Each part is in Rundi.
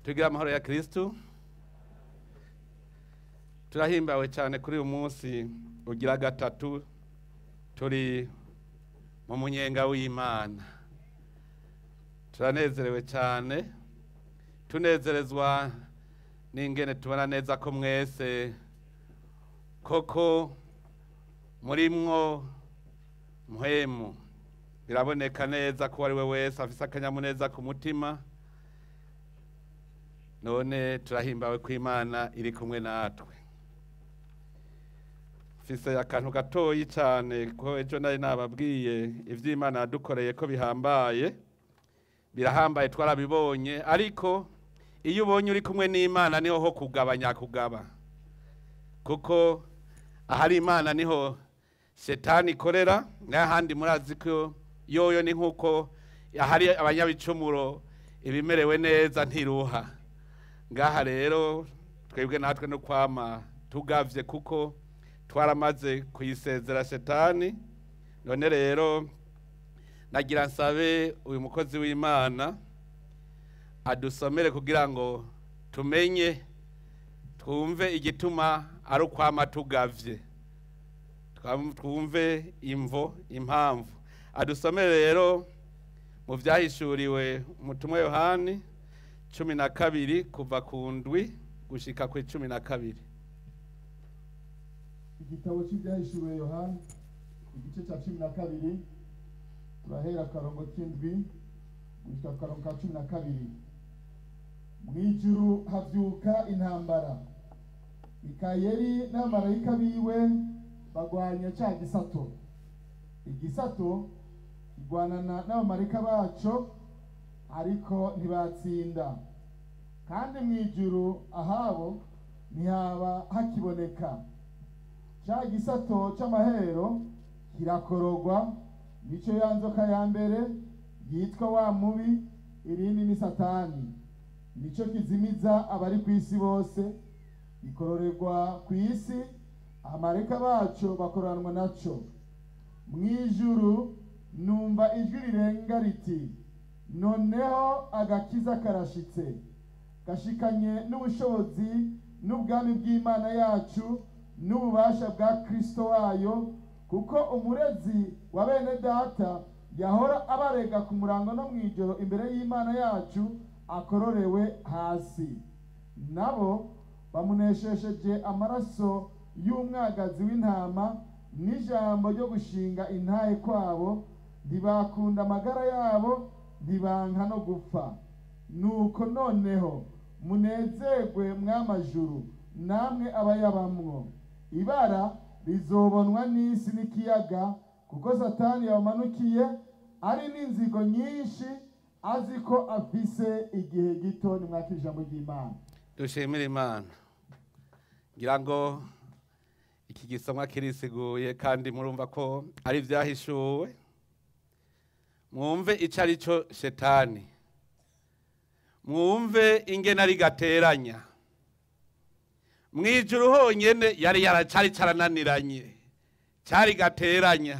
tugira amahoro ya Kristo. Turahimbawe cyane kuri uyu munsi ugira gatatu turi mu munyenga w'Imana. Turanezerewe cyane, tunezerezwa n'ingene tubona neza ko mwese koko murimwo muhemu. Biraboneka neza ko ari we wese afise akanyamuneza ku mutima. None turahimbawe ko Imana iri kumwe natwe. Fise akantu gatoyi cyane ko ejo nari nababwiye ivy'Imana yadukoreye ko bihambaye. Birahambaye twarabibonye, ariko iyo ubonye uri kumwe n'Imana niho ho kugabanya kugaba. Kuko ahari Imana niho Shetani ikorera, n'ahandi murazi ko yoyo ni nkuko ahari abanyabicumuro ibimerewe neza ntiruha. Ngaha rero twebwe natwe no kwama tugavye kuko twaramaze kuyisezera Shetani. None rero nagira nsabe uyu mukozi w'Imana adusomere kugira ngo tumenye twumve igituma ari ukwama tugavye, twumve impamvu. Adusomere rero mu vyahishuriwe umutumwa Yohani 12 kuva ku ndwi gushika ku 12. Igitabo cy'ibyahishuriwe Yohani igice cya 12 turahera karongo k'indwi gushika karongo ka 12. Mwijuru havyuka intambara, Mikayeli n'abamarayika biwe bagwanya ca gisato. Igisato kigwanana n'abamarayika baco, ariko ntibatsinda. Kandi mwijuru ahabo ntihaba hakiboneka. Ca gisato c'amahero kirakorogwa, nico ya nzoka ya mbere yitwa wa mubi, irindi ni Satani. Nico kizimiza abari kw'isi bose, gikororerwa kw'isi, abamarayika baco bakoranwa naco. Mwijuru numva ijwi rirenga riti, noneho agakiza karashitse, gashikanye n'ubushobozi n'ubwami bw'Imana yacu n'ububasha bwa Kristo wayo, kuko umurezi wa bene data yahora abarega ku murango no mwijoro imbere y'Imana yacu akororewe hasi. Nabo bamuneshesheje amaraso y'umwagazi w'intama n'ijambo ryo gushinga intahe kwabo, ntibakunda amagara yabo, ntibanka no gupfa. Nuko noneho munezerwe mw'amajuru, namwe abayabamwo. Ibara rizobonwa n'isi n'ikiyaga, kuko Satani yabamanukiye ari n'inzigo nyinshi, azi ko afise igihe gito. Nimwakire ijambo ry'Imana. Dushimire Imana. Ngira ngo iki gisomwa kirisiguye kandi murumva ko ari vyahishuwe. Mwumve ico ari cyo Shetani, mwumve ingene ari gateranya. Mwijuru honyene yari yaracari carananiranye, cari gateranya.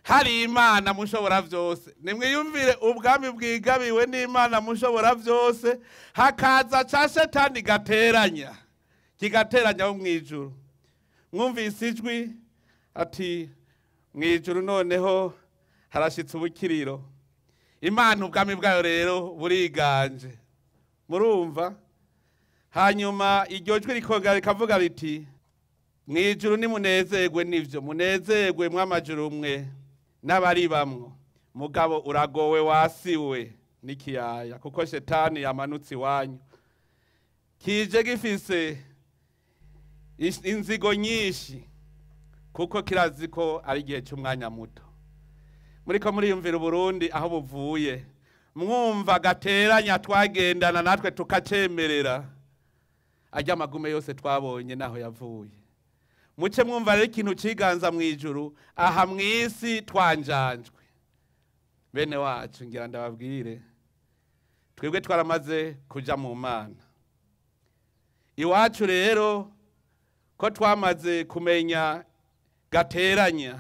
Hari Imana mushobora vyose, nimwiyumvire ubwami bwigabiwe n'Imana mushobora vyose, hakaza ca Shetani gateranya, kigateranya ho mwijuru. Mwumvise ijwi ati mwijuru noneho harashitse ubukiriro. Imana ubwami bwayo rero buriganje, murumva. Hanyuma iryo jwi rikongera rikavuga riti, mwijuru nimunezerwe n'ivyo, munezerwe mw'amajuru mwe n'abari bamwo. Mugabo uragowe wasiwe n'ikiyaya, kuko Shetani yamanutse iwanyu, kije gifise inzigo nyinshi, kuko kirazi ko ari igihe cy'umwanya muto. Muriko muriyumvira Burundi aho buvuye, mwumva gateranya twagendana natwe tukacemerera. Ajya amagume yose twabonye naho yavuye. Muce mwumva rero ikintu ciganza mwijuru, aha mwisi twanjanjwe. Bene wacu ngira ndababwire, twebwe twaramaze kuja mu Mana. Iwacu rero ko twamaze kumenya gateranya,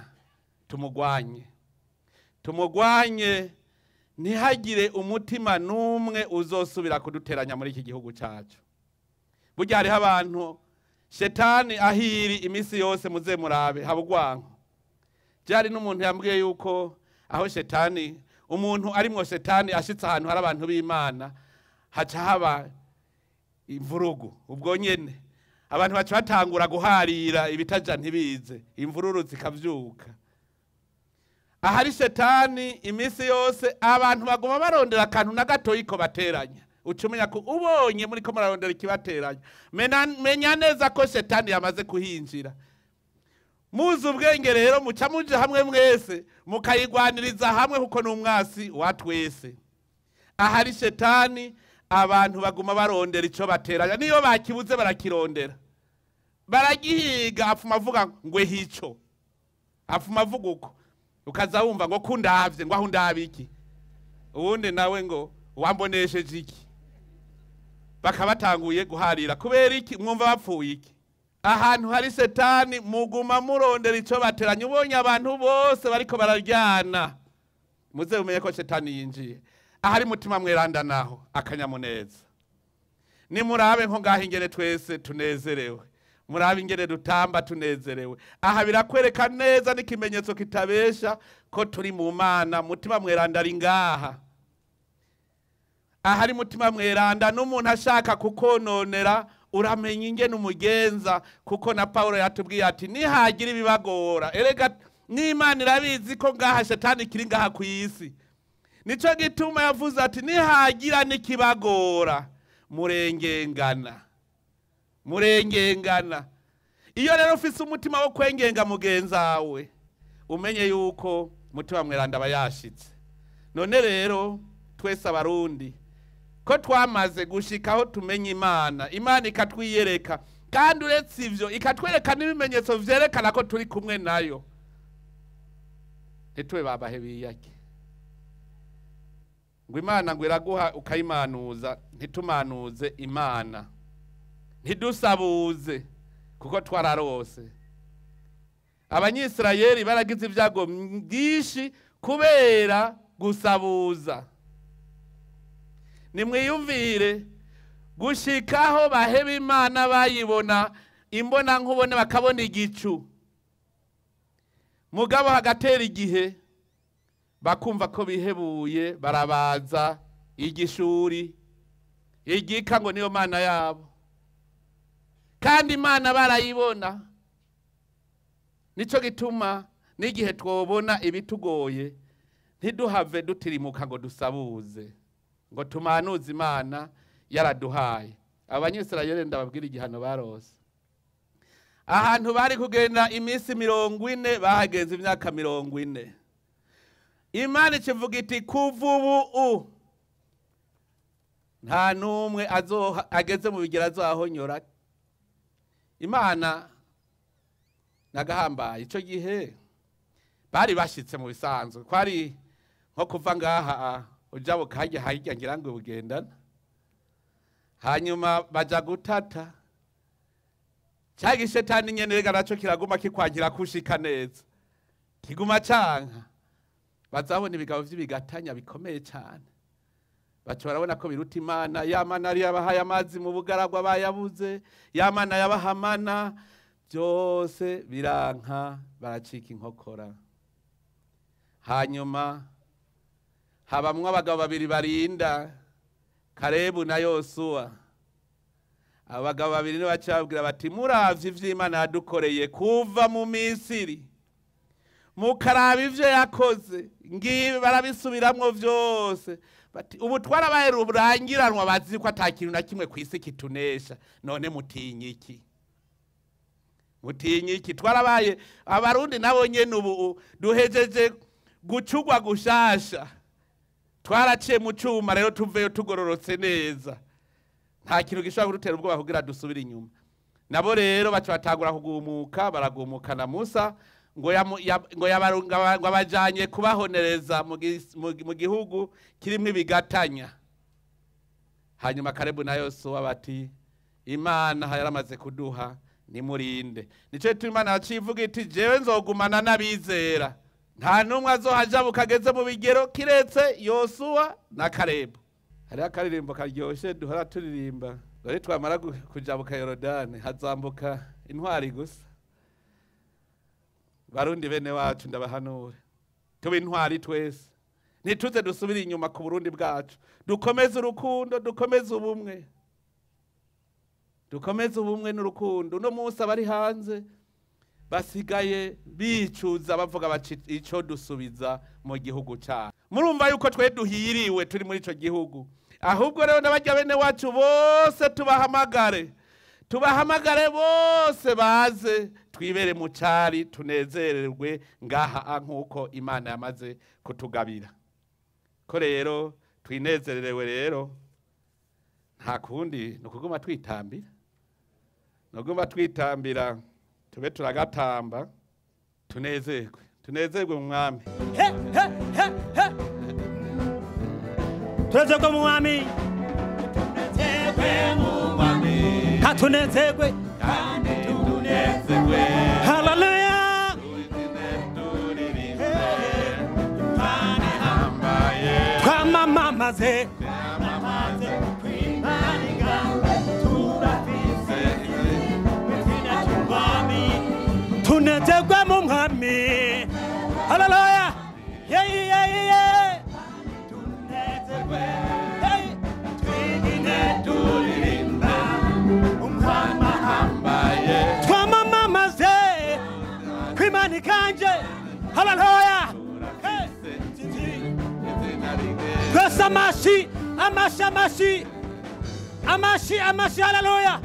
tumugwanye ntihagire umutima n'umwe uzosubira kuduteranya muri iki gihugu cyacu. Burya hariho abantu shetani ahiri iminsi yose muze murabe habugwanko. Byari n'umuntu yambwiye yuko aho shetani umuntu arimwo shetani ashitse ahantu hari abantu b'Imana haca haba imvurugu. Ubwo nyene abantu baca batangura guharira ibitaja ntibize, imvururu zikavyuka. Ahari shetani iminsi yose abantu baguma barondera akantu na gatoyi ko bateranya. Ucumenya ko ubonye muri ko mararondera ikibateranya, menya neza ko shetani yamaze kuhinjira. Muzi ubwenge rero muca muje hamwe mwese mukayigwaniriza hamwe kuko n'umwasi wa twese. Ahari shetani abantu baguma barondera ico bateranya, niyo bakibuze barakirondera, baragihiga, afuma avuga ngwe hico, afuma avuga uko, ukaza wumva ngo kundavye ngo aho ndabiki, uwundi nawe ngo wambonesheje iki. Bakabatanguye guharira kubera iki? Mwumva bapfuye iki? Ahantu hari shetani muguma murondera ico bateranya. Ubonye abantu bose bariko bararyana, muze umenye ko shetani yinjiye. Ahari mutima mweranda naho akanyamuneza. Ni murabe nko ngaho ingene twese tunezerewe, murabe ingene dutamba tunezerewe. Aha birakwereka neza n'ikimenyetso kitabesha ko turi mu Mana. Mutima mweranda ari ngaha. Ahari mutima mweranda n'umuntu ashaka kukononera uramenya ingene umugenza, kuko na Paulo yatubwiye ati nihagira ibibagora. Erega n'Imana irabizi ko ngaha shetani kiri ngaha ku isi. Nico gituma yavuze ati nihagira nikibagora murengengana. Murengengana. Iyo rero ufise umutima wo kwengenga mugenzawe, umenye yuko mutima mweranda bayashitse. None rero twese abarundi ko twamaze gushikaho tumenye Imana, Imana ikatwiyereka, kandi uretse ivyo ikatwereka n'ibimenyetso vyerekana ko turi kumwe nayo. Etwe babahe biyake ngo Imana ngo iraguha ukayimanuza, ntitumanuze Imana, ntidusabuze kuko twararose. Abanyisirayeli baragize ibyago byinshi kubera gusabuza. Nimwiyumvire gushikaho baheba Imana bayibona imbona nkubone, bakabona igicu, mugabo hagatera igihe bakumva ko bihebuye, barabaza igishuri, igika ngo niyo Mana yabo, kandi Imana barayibona. Nico gituma n'igihe twobona ibitugoye ntiduhave dutirimuka ngo dusabuze, ngo tumanuze Imana yaraduhaye. Abanyisirayeli ndababwira igihano barose. Ahantu bari kugenda iminsi 40 bahageze imyaka 40. Imana ikivuga iti kuva ubu nta numwe ageze mu bigera azahonyora. Imana nagahambaye. Ico gihe bari bashitse mu bisanzwe, kwari nko kuva ngaha ujabo kaje hajya ngira ngo bugendana, hanyuma baja gutata. Cyagi shetani nyene rega naco kiraguma kikwangira kushika neza, kiguma canka. Bazabona ibigabo vy'ibigatanya bikomeye cyane, baco barabona ko biruta Imana. Ya Mana ari yabahaye amazi mu bugaragwa bayabuze, ya Mana yabahamana, byose biranka, baracika inkokora. Hanyuma habamwe abagabo babiri barinda, Karebu na Yosuwa. Abagabo babiri nibo bacabwira bati muravye ivy'Imana yadukoreye kuva mu Misiri, mukaraba ivyo yakoze, ngibi barabisubiramwo vyose. Bati ubu twarabaye rurangiranwa, bazi ko atakintu na kimwe kwisi kitunesha. None mutinye iki? Mutinye iki? Twarabaye abarundi nabo nyene ubu duhejeje gucugwa gushasha, twaraciye mu cuma, rero tuveyo tugororotse neza, nta kintu gishobora kudutera ubwoba kugira dusubire inyuma. Nabo rero baca batagura kugumuka, baragumuka na Musa ngo abajanye kubahonereza mu gihugu kirimwe ibigatanya. Hanyuma Karebu na Yosuwa bati Imana yaramaze kuduha nimurinde. Nico Imana yacivuga iti jewe nzogumana n'abizera, nta numwe azohajabuka ageze mu bigero kiretse Yosuwa na Kalebu. Hariho akaririmbo karyoshe duhora turirimba, dore twamara kujabuka Yorodani hazambuka intwari gusa. Barundi bene wacu ndabahanure, tube intwari twese, ntituze dusubire inyuma ku Burundi bwacu, dukomeze urukundo, dukomeze ubumwe, dukomeze ubumwe n'urukundo. Uno munsi abari hanze basigaye bicuza bavuga bati ico dusubiza mu gihugu cyacu. Murumva yuko twe duhiriwe turi muri ico gihugu. Ahubwo rero n'abajya bene wacu bose tubahamagare bose baze twibere mu cari tunezererwe ngaha nkuko Imana yamaze kutugabira. Ko rero twinezererewe rero nta kundi no kuguma twitambira. Tube turagatamba tunezerwe mu mwami. Tunezerwe mu mwami. Tunezerwe. Hallelujah. Twamamaze. Tunezerwe mu mwami. Hallelujah. Yeah. Tunezerwe. Twamamaze kwimani kanje. Hallelujah. Twese amashi. Hallelujah.